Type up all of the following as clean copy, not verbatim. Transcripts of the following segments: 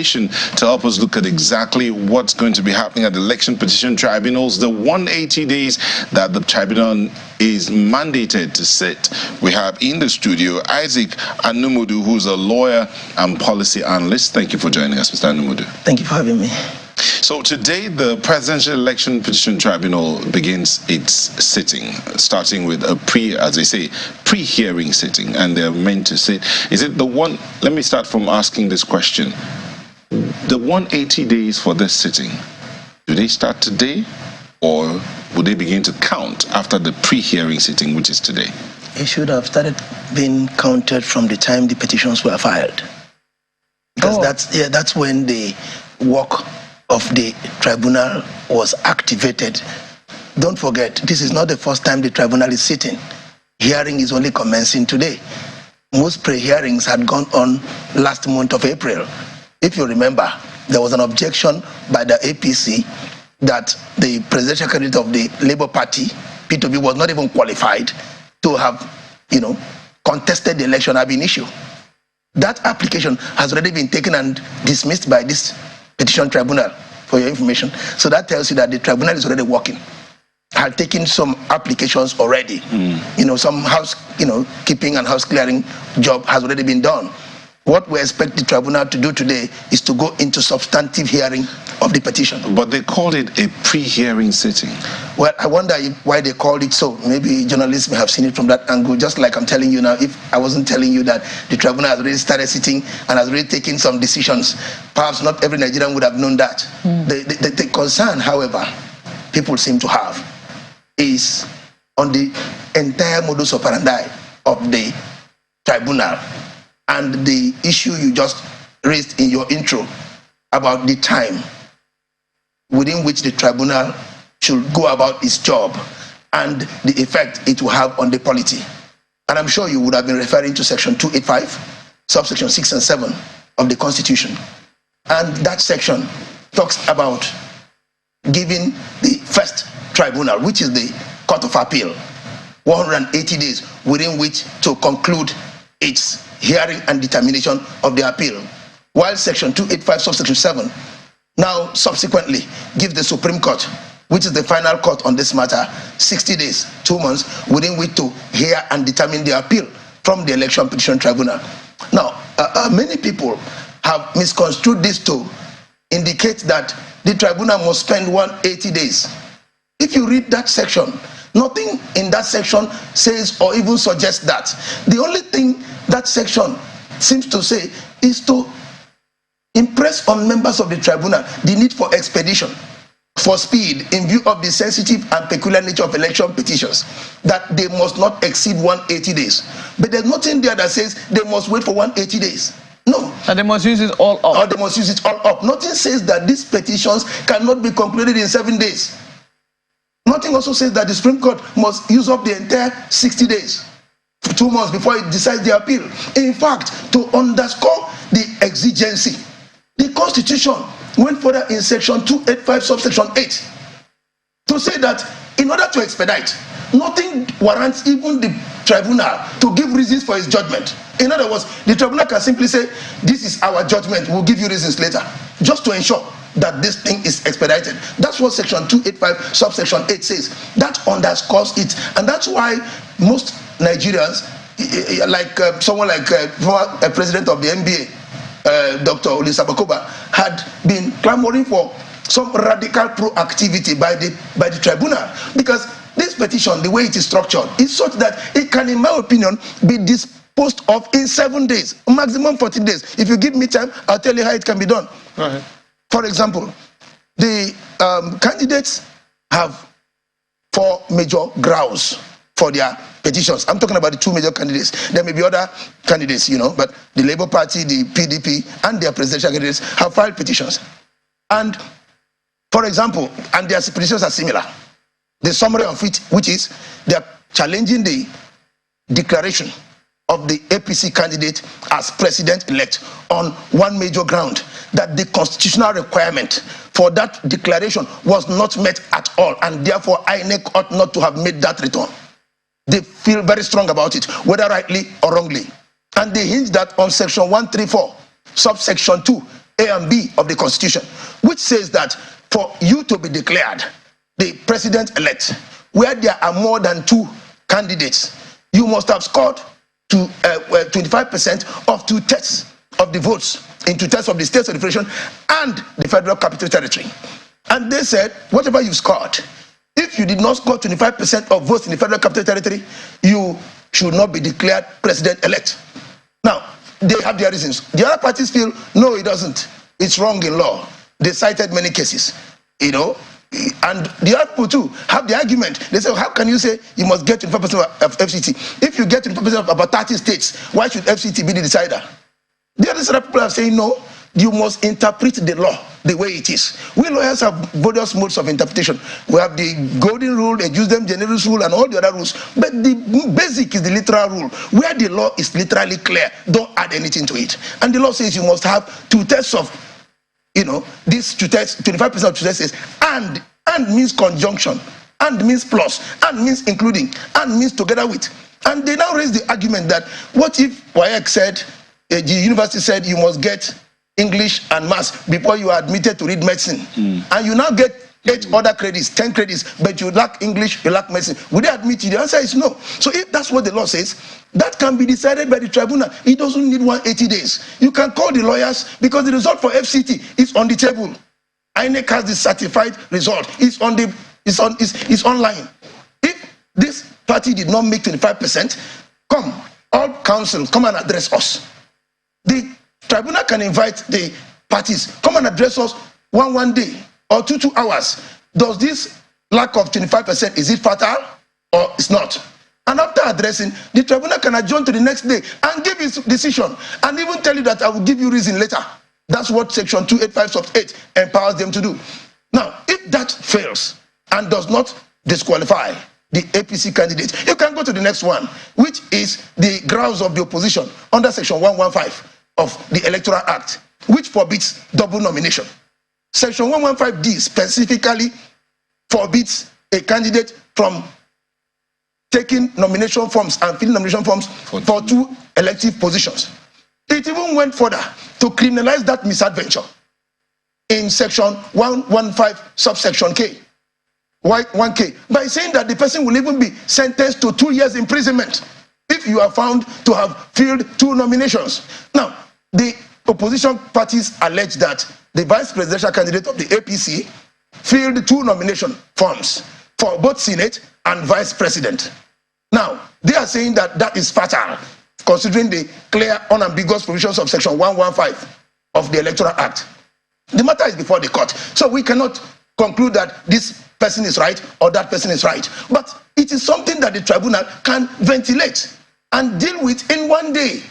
to help us look at exactly what's going to be happening at the election petition tribunals, the 180 days that the tribunal is mandated to sit. We have in the studio Isaac Anumudu, who's a lawyer and policy analyst. Thank you for joining us, Mr. Anumudu. Thank you for having me. So today, the Presidential Election Petition Tribunal begins its sitting, starting with a pre-hearing sitting, and they're meant to sit. Is it the one? Let me start from asking this question. The 180 days for this sitting, do they start today, or will they begin to count after the pre-hearing sitting, which is today? It should have started being counted from the time the petitions were filed, because that's when the work of the tribunal was activated. Don't forget, this is not the first time the tribunal is sitting. Hearing is only commencing today. Most pre-hearings had gone on last month of April. If you remember, there was an objection by the APC that the presidential candidate of the Labour Party, P2B, was not even qualified to have, contested the election ab initio. That application has already been taken and dismissed by this petition tribunal, for your information. So that tells you that the tribunal is already working. Had taken some applications already. Some keeping and house clearing job has already been done. What we expect the tribunal to do today is to go into substantive hearing of the petition. But they called it a pre-hearing sitting. Well, I wonder why they called it so. Maybe journalists may have seen it from that angle, just like I'm telling you now. If I wasn't telling you that the tribunal has already started sitting and has already taken some decisions, perhaps not every Nigerian would have known that. The concern, however, people seem to have is on the entire modus operandi of the tribunal. And the issue you just raised in your intro about the time within which the tribunal should go about its job and the effect it will have on the polity. And I'm sure you would have been referring to section 285, subsection 6 and 7 of the Constitution. And that section talks about giving the first tribunal, which is the Court of Appeal, 180 days within which to conclude its hearing and determination of the appeal, while section 285 subsection 7 now subsequently gives the Supreme Court, which is the final court on this matter, 60 days, 2 months, within which to hear and determine the appeal from the Election Petition Tribunal. Now, many people have misconstrued this to indicate that the tribunal must spend 180 days. If you read that section, nothing in that section says or even suggests that. The only thing that section seems to say is to impress on members of the tribunal the need for expedition, for speed, in view of the sensitive and peculiar nature of election petitions, that they must not exceed 180 days. But there's nothing there that says they must wait for 180 days. No. And they must use it all up. Or they must use it all up. Nothing says that these petitions cannot be concluded in 7 days. Nothing also says that the Supreme Court must use up the entire 60 days, 2 months before it decides the appeal. In fact, to underscore the exigency, the Constitution went further in section 285 subsection 8 to say that in order to expedite, nothing warrants even the tribunal to give reasons for its judgment. In other words, the tribunal can simply say, this is our judgment, we'll give you reasons later, just to ensure that this thing is expedited. That's what section 285 subsection 8 says. That underscores it. And that's why most Nigerians, like someone like former president of the NBA, Dr. Olusegun, had been clamoring for some radical proactivity by the tribunal, because this petition, the way it is structured, is such that it can, in my opinion, be disposed of in 7 days, maximum 14 days. If you give me time, I'll tell you how it can be done. Right. For example, the candidates have 4 major grounds for their petitions. I'm talking about the 2 major candidates. There may be other candidates, but the Labour Party, the PDP, and their presidential candidates have filed petitions. And, for example, and their petitions are similar. The summary of it, which is they are challenging the declaration of the APC candidate as president-elect on one major ground, that the constitutional requirement for that declaration was not met at all, and therefore INEC ought not to have made that return. They feel very strong about it, whether rightly or wrongly. And they hinge that on section 134, subsection 2, A and B of the Constitution, which says that for you to be declared the president-elect, where there are more than 2 candidates, you must have scored to 25% of 2/3 of the votes in 2/3 of the states of the federation and the federal capital territory. And they said, whatever you scored, if you did not score 25% of votes in the federal capital territory, you should not be declared president-elect. Now, they have their reasons. The other parties feel, no, it doesn't. It's wrong in law. They cited many cases, you know. And the other people too have the argument. They say, how can you say you must get 25% of FCT? If you get 25% of about 30 states, why should FCT be the decider? The other people are saying, no, you must interpret the law the way it is. We lawyers have various modes of interpretation. We have the golden rule, the jus dem generis rule, and all the other rules. But the basic is the literal rule, where the law is literally clear. Don't add anything to it. And the law says you must have 2/3 of, you know, this 2/3, 25% of 2/3 says, and means conjunction, and means plus, and means including, and means together with. And they now raise the argument that what if WAEC said, the university said you must get English and maths before you are admitted to read medicine, and you now get 8 other credits, 10 credits, but you lack English, you lack medicine. Would they admit you? The answer is no. So if that's what the law says, that can be decided by the tribunal. It doesn't need 180 days. You can call the lawyers because the result for FCT is on the table. INEC has the certified result. It's online. If this party did not make 25%, come, all councils, come and address us. The tribunal can invite the parties, come and address us one day or 2 hours. Does this lack of 25%, is it fatal or it's not? And after addressing, the tribunal can adjourn to the next day and give its decision and even tell you that I will give you reason later. That's what section 285 sub 8 empowers them to do. Now, if that fails and does not disqualify the APC candidate, you can go to the next one, which is the grounds of the opposition under section 115 of the Electoral Act, which forbids double nomination. Section 115D specifically forbids a candidate from taking nomination forms and filling nomination forms for 2 elective positions. It even went further to criminalize that misadventure in section 115 subsection K, 1K, by saying that the person will even be sentenced to 2 years imprisonment if you are found to have filled 2 nominations. Now, the opposition parties allege that the vice presidential candidate of the APC filled 2 nomination forms for both Senate and vice president. Now, they are saying that that is fatal, considering the clear, unambiguous provisions of section 115 of the Electoral Act. The matter is before the court, so we cannot conclude that this person is right or that person is right. But it is something that the tribunal can ventilate and deal with in 1 day.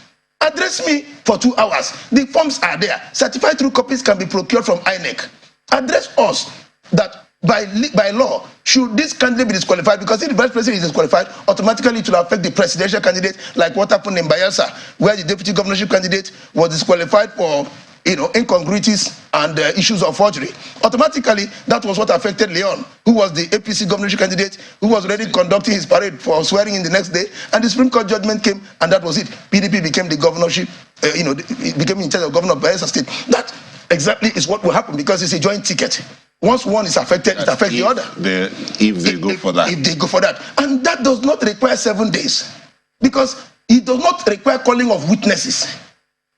Address me for 2 hours. The forms are there. Certified true copies can be procured from INEC. Address us that by law, should this candidate be disqualified? Because if the vice president is disqualified, automatically it will affect the presidential candidate, like what happened in Bayelsa, where the deputy governorship candidate was disqualified for, you know, incongruities and issues of forgery. Automatically, that was what affected Leon, who was the APC governorship candidate, who was already conducting his parade for swearing in the next day, and the Supreme Court judgment came, and that was it. PDP became the governorship, it became in charge of governor of Bayelsa State. That exactly is what will happen because it's a joint ticket. Once one is affected, it affects the other. If they go for that. If they go for that. And that does not require 7 days, because it does not require calling of witnesses.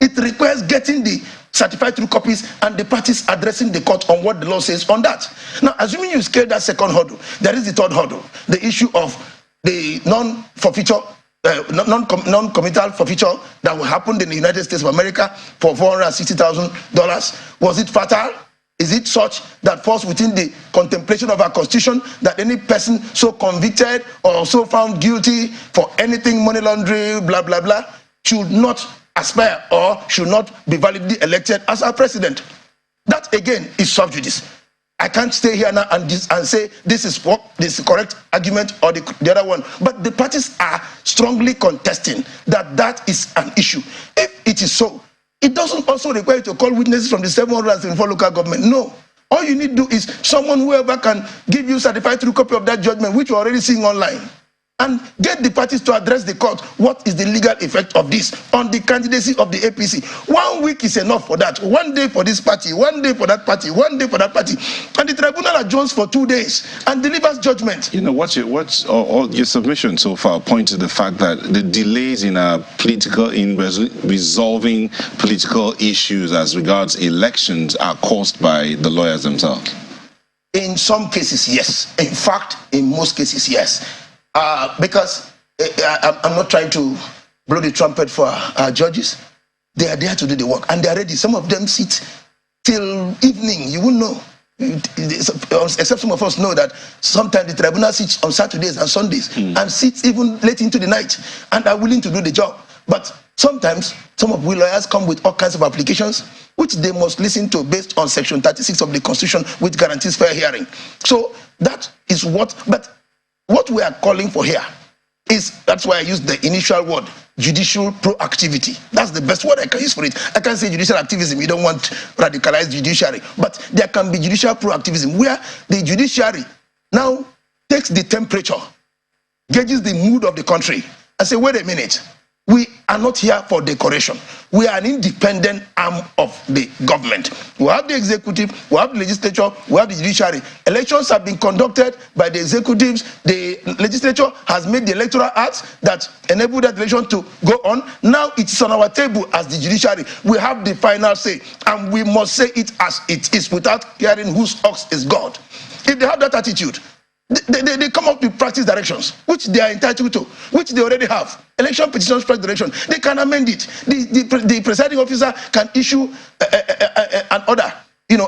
It requires getting the certified true copies and the parties addressing the court on what the law says on that. Now, assuming you scale that second hurdle, there is the third hurdle, the issue of the non-forfeiture, non-committal forfeiture that happened in the United States of America for $460,000. Was it fatal? Is it such that falls within the contemplation of our constitution that any person so convicted or so found guilty for anything, money laundering, blah, blah, blah, should not aspire or should not be validly elected as our president? That again is sub judice. I can't stay here now and say this is the correct argument or the other one. But the parties are strongly contesting that that is an issue. If it is so, it doesn't also require you to call witnesses from the 774 local government. No. All you need to do is someone, whoever can give you certified true copy of that judgment, which you're already seeing online. and get the parties to address the court. What is the legal effect of this on the candidacy of the APC? 1 week is enough for that. 1 day for this party, 1 day for that party, 1 day for that party. And the tribunal adjourns for 2 days and delivers judgment. You know, all your submission so far point to the fact that the delays in resolving political issues as regards elections are caused by the lawyers themselves. In some cases, yes. In fact, in most cases, yes. Because I'm not trying to blow the trumpet for our judges. They are there to do the work, and they are ready. Some of them sit till evening. You won't know, except some of us know that sometimes the tribunal sits on Saturdays and Sundays and sits even late into the night and are willing to do the job. But sometimes some of we lawyers come with all kinds of applications which they must listen to based on Section 36 of the Constitution, which guarantees fair hearing. So that is what we are calling for here is, that's why I used the initial word, judicial proactivity. That's the best word I can use for it. I can't say judicial activism. You don't want radicalized judiciary. But there can be judicial proactivism where the judiciary now takes the temperature, gauges the mood of the country, and say, wait a minute, we are not here for decoration. We are an independent arm of the government. We have the executive, we have the legislature, we have the judiciary. Elections have been conducted by the executives. The legislature has made the electoral acts that enable that election to go on. Now it's on our table as the judiciary. We have the final say, and we must say it as it is without caring whose ox is God. If they have that attitude, they come up with practice directions, which they are entitled to, which they already have. Election petitions practice direction. They can amend it. The presiding officer can issue an order,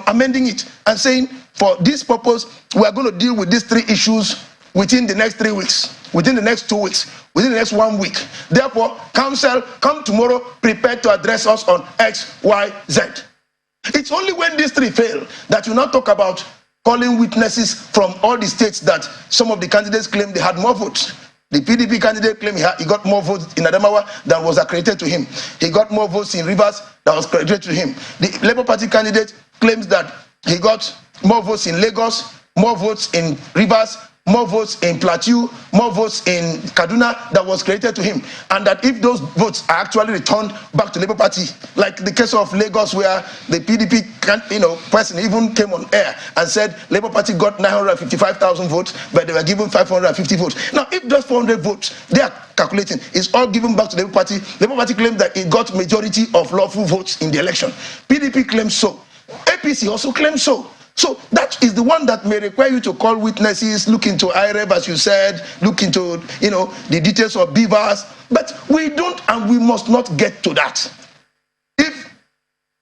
amending it and saying, for this purpose, we are going to deal with these 3 issues within the next 3 weeks, within the next 2 weeks, within the next 1 week. Therefore, counsel, come tomorrow, prepared to address us on X, Y, Z. It's only when these 3 fail that you now talk about calling witnesses from all the states that some of the candidates claim they had more votes. The PDP candidate claimed he got more votes in Adamawa than was accredited to him. He got more votes in Rivers than was accredited to him. The Labour Party candidate claims that he got more votes in Lagos, more votes in Rivers, more votes in Plateau, more votes in Kaduna that was credited to him, and that if those votes are actually returned back to Labour Party, like the case of Lagos where the PDP person even came on air and said Labour Party got 955,000 votes, but they were given 550 votes. Now, if those 400 votes they are calculating is all given back to Labour Party claims that it got majority of lawful votes in the election. PDP claims so. APC also claims so. So that is the one that may require you to call witnesses, look into IREV, as you said, look into, the details of beavers. But we don't, and we must not get to that. If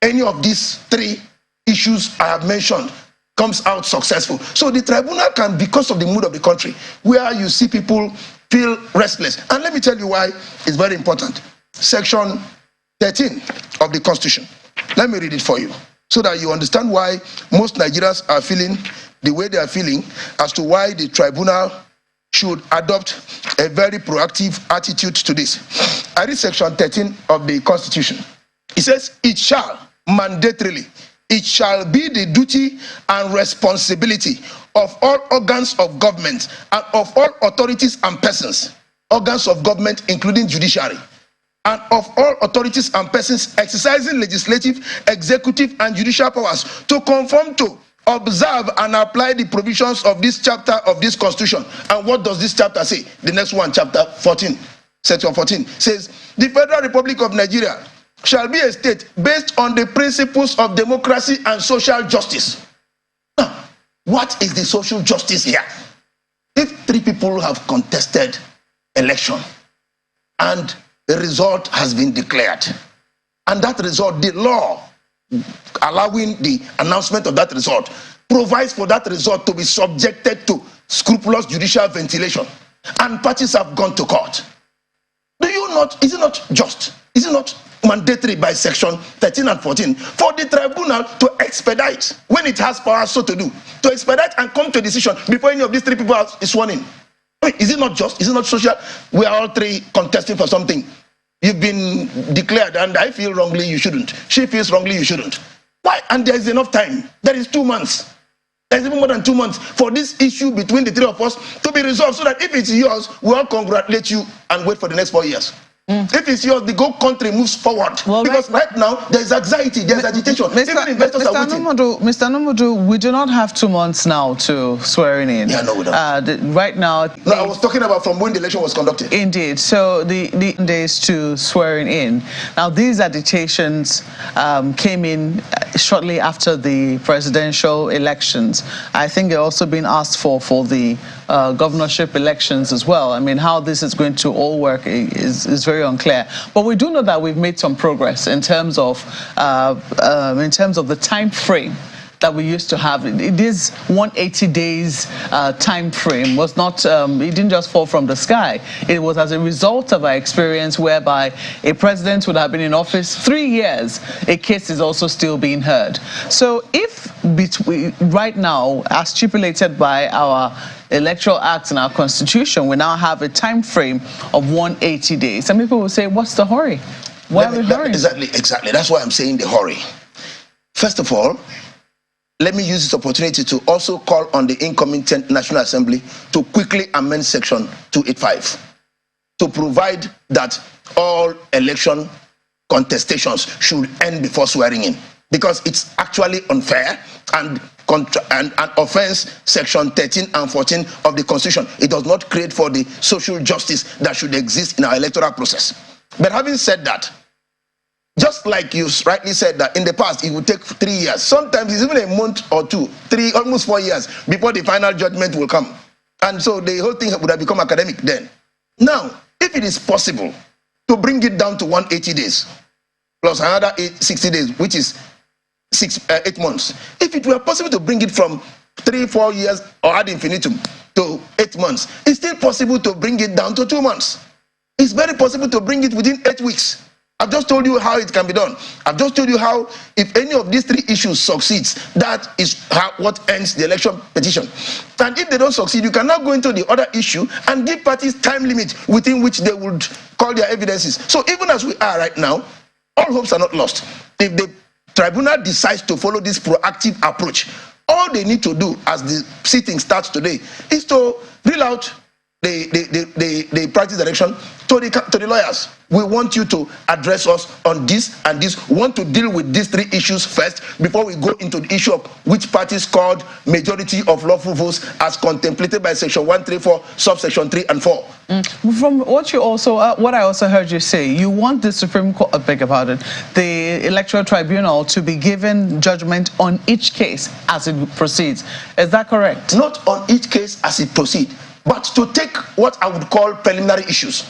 any of these 3 issues I have mentioned comes out successful, so the tribunal can, because of the mood of the country, where you see people feel restless. And let me tell you why it's very important. Section 13 of the Constitution. Let me read it for you, so that you understand why most Nigerians are feeling the way they are feeling, as to why the tribunal should adopt a very proactive attitude to this. I read Section 13 of the Constitution. It says, it shall mandatorily, it shall be the duty and responsibility of all organs of government and of all authorities and persons, organs of government including judiciary, and of all authorities and persons exercising legislative, executive, and judicial powers to conform to, observe, and apply the provisions of this chapter of this Constitution. And what does this chapter say? The next one, chapter 14, section 14, says, the Federal Republic of Nigeria shall be a state based on the principles of democracy and social justice. Now, what is the social justice here? If 3 people have contested election and the result has been declared, and that result, the law allowing the announcement of that result provides for that result to be subjected to scrupulous judicial ventilation, and parties have gone to court. Is it not just? Is it not mandatory by Section 13 and 14 for the tribunal to expedite, when it has power so to do, to expedite and come to a decision before any of these 3 people are sworn in? Is it not just? Is it not social? We are all 3 contesting for something. You've been declared, and I feel wrongly, you shouldn't. She feels wrongly, you shouldn't. Why? And there is enough time. There is 2 months. There's even more than 2 months for this issue between the three of us to be resolved, so that if it's yours, we all congratulate you and wait for the next 4 years. If it's yours, the whole country moves forward. Well, because right now, there's anxiety, there's agitation. Even investors are waiting. Mr. Nomodu, we do not have 2 months now to swearing in. Yeah, no, we don't. Right now... No, I was talking about from when the election was conducted. Indeed. So the days to swearing in. Now, these agitations came in shortly after the presidential elections. I think they're also being asked for the governorship elections as well. I mean, how this is going to all work is very unclear. But we do know that we've made some progress in terms of the time frame that we used to have. It is 180 days time frame. Was not it didn't just fall from the sky. It was as a result of our experience whereby a president would have been in office 3 years, a case is also still being heard. So if right now, as stipulated by our Electoral Act and our Constitution, we now have a time frame of 180 days. Some people will say, what's the hurry? Why are we hurrying? Exactly. That's why I'm saying the hurry. First of all, let me use this opportunity to also call on the incoming 10th National Assembly to quickly amend Section 285 to provide that all election contestations should end before swearing in, because it's actually unfair and offense Section 13 and 14 of the Constitution. It does not create for the social justice that should exist in our electoral process. But having said that, just like you rightly said that in the past it would take 3 years, sometimes it's even a month or 2, 3, almost 4 years before the final judgment will come. And so the whole thing would have become academic then. Now, if it is possible to bring it down to 180 days, plus another 60 days, which is 8 months. If it were possible to bring it from 3-4 years or ad infinitum to 8 months, it's still possible to bring it down to 2 months. It's very possible to bring it within 8 weeks. I've just told you how it can be done. I've just told you how, if any of these 3 issues succeeds, that is what ends the election petition. And if they don't succeed, you can now go into the other issue and give parties time limit within which they would call their evidences. So even as we are right now, all hopes are not lost. If the tribunal decides to follow this proactive approach, all they need to do as the sitting starts today is to reel out the practice direction to the lawyers. We want you to address us on this and this. We want to deal with these 3 issues first before we go into the issue of which parties scored majority of lawful votes as contemplated by Section 134, subsection 3 and 4. From what you also, what I also heard you say, you want the Supreme Court, the Electoral Tribunal to be given judgment on each case as it proceeds. Is that correct? Not on each case as it proceeds, but to take what I would call preliminary issues.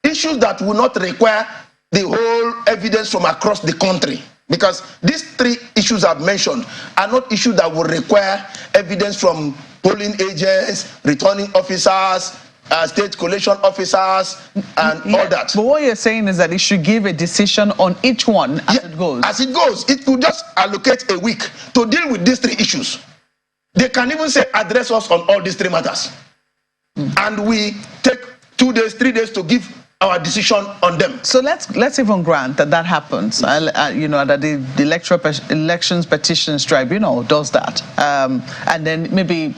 Issues that will not require the whole evidence from across the country. Because these 3 issues I've mentioned are not issues that will require evidence from polling agents, returning officers, state collation officers, and all that. But what you're saying is that it should give a decision on each one as it goes. As it goes, it could just allocate a week to deal with these 3 issues. They can even say address us on all these 3 matters. And we take 2 days, 3 days to give our decision on them. So let's even grant that happens. You know, that the Elections Petitions Tribunal does that, and then maybe,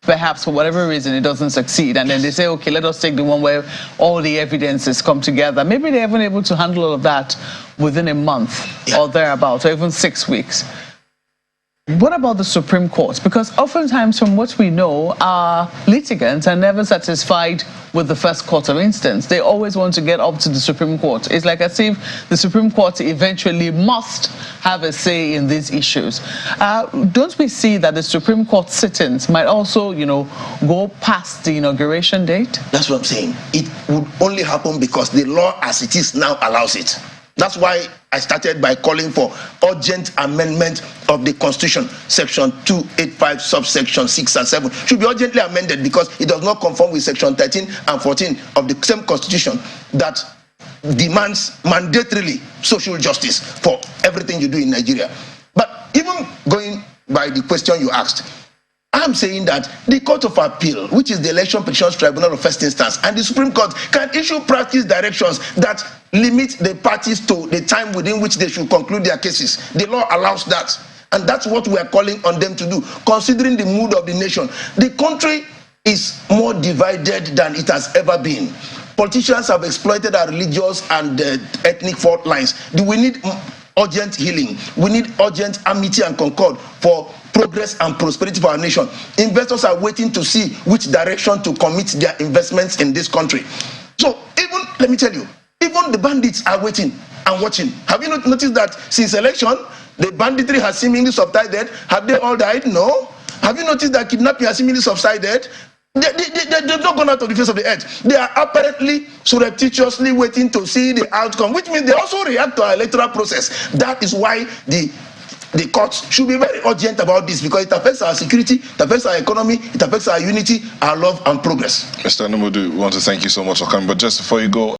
perhaps for whatever reason, it doesn't succeed, and then they say, okay, let us take the one where all the evidences come together. Maybe they're even able to handle all of that within a month or thereabouts, or even 6 weeks. What about the Supreme Court? Because oftentimes, from what we know, our litigants are never satisfied with the first court of instance. They always want to get up to the Supreme Court. It's like as if the Supreme Court eventually must have a say in these issues. Don't we see that the Supreme Court sittings might also, you know, go past the inauguration date? That's what I'm saying. It would only happen because the law as it is now allows it. That's why I started by calling for urgent amendment of the Constitution, Section 285, subsection 6 and 7. Should be urgently amended because it does not conform with Section 13 and 14 of the same Constitution that demands mandatorily social justice for everything you do in Nigeria. But even going by the question you asked, I'm saying that the Court of Appeal, which is the Election Petitions Tribunal of First Instance, and the Supreme Court can issue practice directions that limit the parties to the time within which they should conclude their cases. The law allows that. And that's what we are calling on them to do, considering the mood of the nation. The country is more divided than it has ever been. Politicians have exploited our religious and ethnic fault lines. We need urgent healing. We need urgent amity and concord for progress and prosperity for our nation. Investors are waiting to see which direction to commit their investments in this country. So even, let me tell you, even the bandits are waiting and watching. Have you not noticed that since election, the banditry has seemingly subsided? Have they all died? No. Have you noticed that kidnapping has seemingly subsided? They've not gone out of the face of the earth. They are apparently surreptitiously waiting to see the outcome, which means they also react to our electoral process. That is why the courts should be very urgent about this, because it affects our security, it affects our economy, it affects our unity, our love and progress. Mr. Numudu, we want to thank you so much for coming. But just before you go,